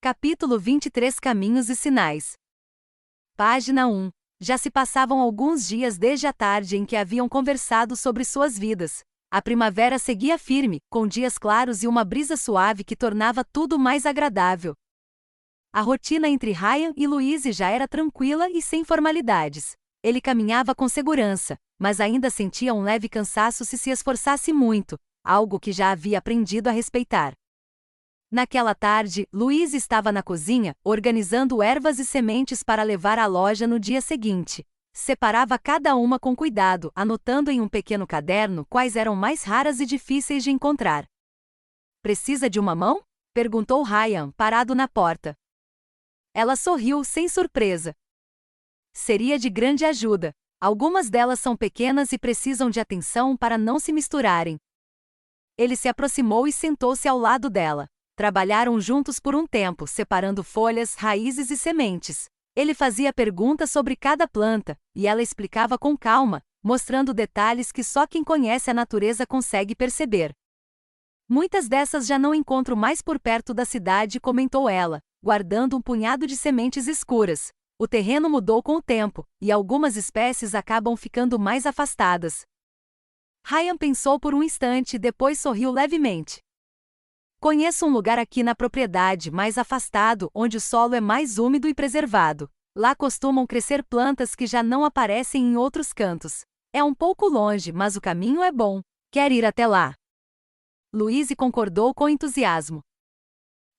Capítulo 23 Caminhos e Sinais. Página 1. Já se passavam alguns dias desde a tarde em que haviam conversado sobre suas vidas. A primavera seguia firme, com dias claros e uma brisa suave que tornava tudo mais agradável. A rotina entre Ryan e Louise já era tranquila e sem formalidades. Ele caminhava com segurança, mas ainda sentia um leve cansaço se esforçasse muito, algo que já havia aprendido a respeitar. Naquela tarde, Louise estava na cozinha, organizando ervas e sementes para levar à loja no dia seguinte. Separava cada uma com cuidado, anotando em um pequeno caderno quais eram mais raras e difíceis de encontrar. "Precisa de uma mão?" perguntou Ryan, parado na porta. Ela sorriu sem surpresa. "Seria de grande ajuda. Algumas delas são pequenas e precisam de atenção para não se misturarem." Ele se aproximou e sentou-se ao lado dela. Trabalharam juntos por um tempo, separando folhas, raízes e sementes. Ele fazia perguntas sobre cada planta, e ela explicava com calma, mostrando detalhes que só quem conhece a natureza consegue perceber. "Muitas dessas já não encontro mais por perto da cidade", comentou ela, guardando um punhado de sementes escuras. "O terreno mudou com o tempo, e algumas espécies acabam ficando mais afastadas." Ryan pensou por um instante e depois sorriu levemente. "Conheço um lugar aqui na propriedade mais afastado onde o solo é mais úmido e preservado. Lá costumam crescer plantas que já não aparecem em outros cantos. É um pouco longe, mas o caminho é bom. Quer ir até lá?" Louise concordou com entusiasmo.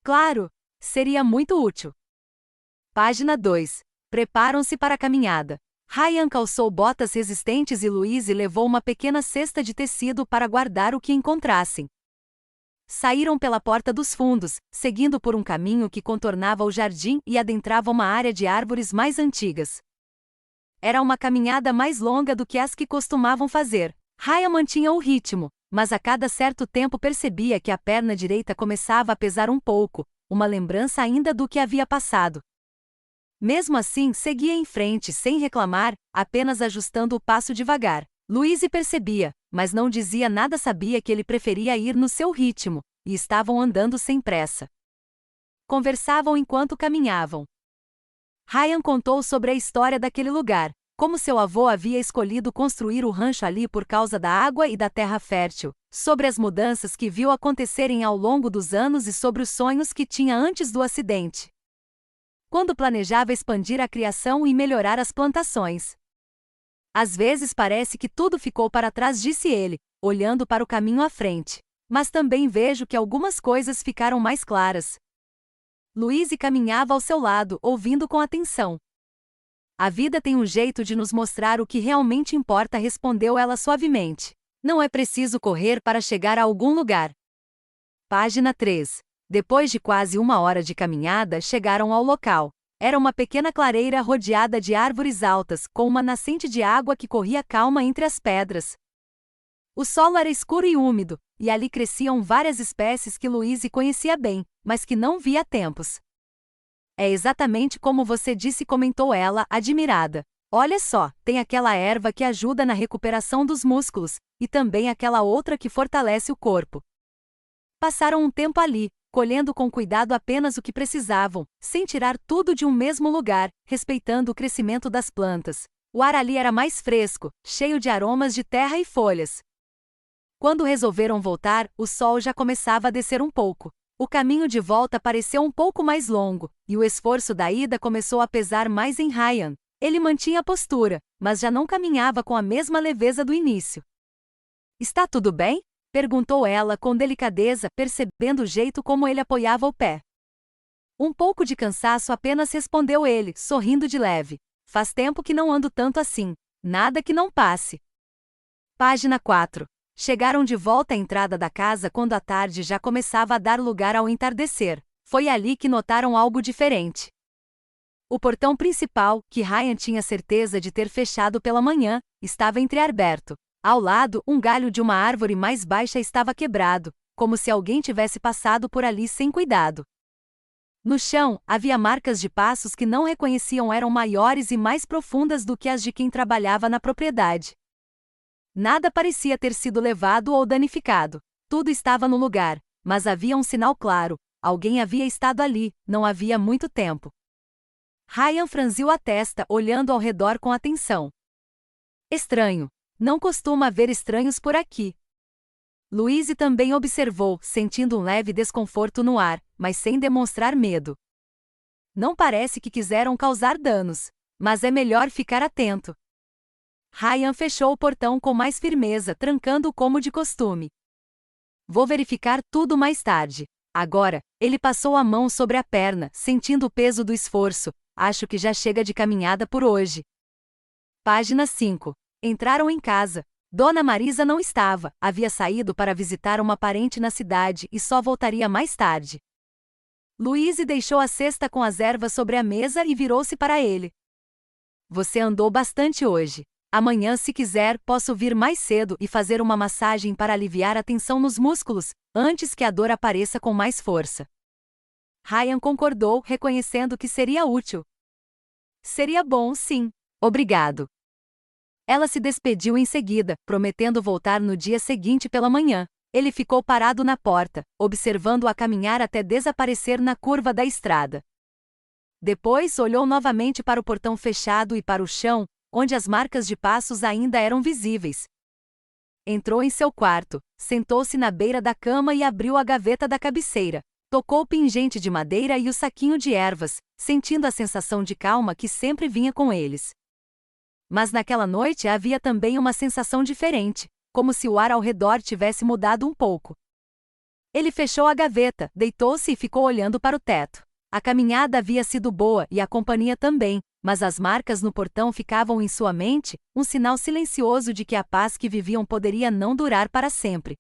"Claro, seria muito útil." Página 2. Preparam-se para a caminhada. Ryan calçou botas resistentes e Louise levou uma pequena cesta de tecido para guardar o que encontrassem. Saíram pela porta dos fundos, seguindo por um caminho que contornava o jardim e adentrava uma área de árvores mais antigas. Era uma caminhada mais longa do que as que costumavam fazer. Ryan mantinha o ritmo, mas a cada certo tempo percebia que a perna direita começava a pesar um pouco, uma lembrança ainda do que havia passado. Mesmo assim, seguia em frente sem reclamar, apenas ajustando o passo devagar. Louise percebia, mas não dizia nada, sabia que ele preferia ir no seu ritmo, e estavam andando sem pressa. Conversavam enquanto caminhavam. Ryan contou sobre a história daquele lugar, como seu avô havia escolhido construir o rancho ali por causa da água e da terra fértil, sobre as mudanças que viu acontecerem ao longo dos anos e sobre os sonhos que tinha antes do acidente, quando planejava expandir a criação e melhorar as plantações. "Às vezes parece que tudo ficou para trás", disse ele, olhando para o caminho à frente. "Mas também vejo que algumas coisas ficaram mais claras." Louise caminhava ao seu lado, ouvindo com atenção. "A vida tem um jeito de nos mostrar o que realmente importa", respondeu ela suavemente. "Não é preciso correr para chegar a algum lugar." Página 3. Depois de quase uma hora de caminhada, chegaram ao local. Era uma pequena clareira rodeada de árvores altas, com uma nascente de água que corria calma entre as pedras. O solo era escuro e úmido, e ali cresciam várias espécies que Louise conhecia bem, mas que não via há tempos. "É exatamente como você disse", comentou ela, admirada. "Olha só, tem aquela erva que ajuda na recuperação dos músculos, e também aquela outra que fortalece o corpo." Passaram um tempo ali, colhendo com cuidado apenas o que precisavam, sem tirar tudo de um mesmo lugar, respeitando o crescimento das plantas. O ar ali era mais fresco, cheio de aromas de terra e folhas. Quando resolveram voltar, o sol já começava a descer um pouco. O caminho de volta pareceu um pouco mais longo, e o esforço da ida começou a pesar mais em Ryan. Ele mantinha a postura, mas já não caminhava com a mesma leveza do início. "Está tudo bem?" perguntou ela com delicadeza, percebendo o jeito como ele apoiava o pé. "Um pouco de cansaço apenas", respondeu ele, sorrindo de leve. "Faz tempo que não ando tanto assim. Nada que não passe." Página 4. Chegaram de volta à entrada da casa quando a tarde já começava a dar lugar ao entardecer. Foi ali que notaram algo diferente. O portão principal, que Ryan tinha certeza de ter fechado pela manhã, estava entreaberto. Ao lado, um galho de uma árvore mais baixa estava quebrado, como se alguém tivesse passado por ali sem cuidado. No chão, havia marcas de passos que não reconheciam, eram maiores e mais profundas do que as de quem trabalhava na propriedade. Nada parecia ter sido levado ou danificado. Tudo estava no lugar, mas havia um sinal claro, Alguém havia estado ali, não havia muito tempo. Ryan franziu a testa, olhando ao redor com atenção. Estranho. Não costuma haver estranhos por aqui. Louise também observou, sentindo um leve desconforto no ar, mas sem demonstrar medo. Não parece que quiseram causar danos, mas é melhor ficar atento. Ryan fechou o portão com mais firmeza, trancando-o como de costume. Vou verificar tudo mais tarde. Agora, ele passou a mão sobre a perna, sentindo o peso do esforço. Acho que já chega de caminhada por hoje. Página 5. Entraram em casa. Dona Marisa não estava, havia saído para visitar uma parente na cidade e só voltaria mais tarde. Louise deixou a cesta com as ervas sobre a mesa e virou-se para ele. Você andou bastante hoje. Amanhã, se quiser, posso vir mais cedo e fazer uma massagem para aliviar a tensão nos músculos, antes que a dor apareça com mais força. Ryan concordou, reconhecendo que seria útil. Seria bom, sim. Obrigado. Ela se despediu em seguida, prometendo voltar no dia seguinte pela manhã. Ele ficou parado na porta, observando-a caminhar até desaparecer na curva da estrada. Depois olhou novamente para o portão fechado e para o chão, onde as marcas de passos ainda eram visíveis. Entrou em seu quarto, sentou-se na beira da cama e abriu a gaveta da cabeceira. Tocou o pingente de madeira e o saquinho de ervas, sentindo a sensação de calma que sempre vinha com eles. Mas naquela noite havia também uma sensação diferente, como se o ar ao redor tivesse mudado um pouco. Ele fechou a gaveta, deitou-se e ficou olhando para o teto. A caminhada havia sido boa e a companhia também, mas as marcas no portão ficavam em sua mente, um sinal silencioso de que a paz que viviam poderia não durar para sempre.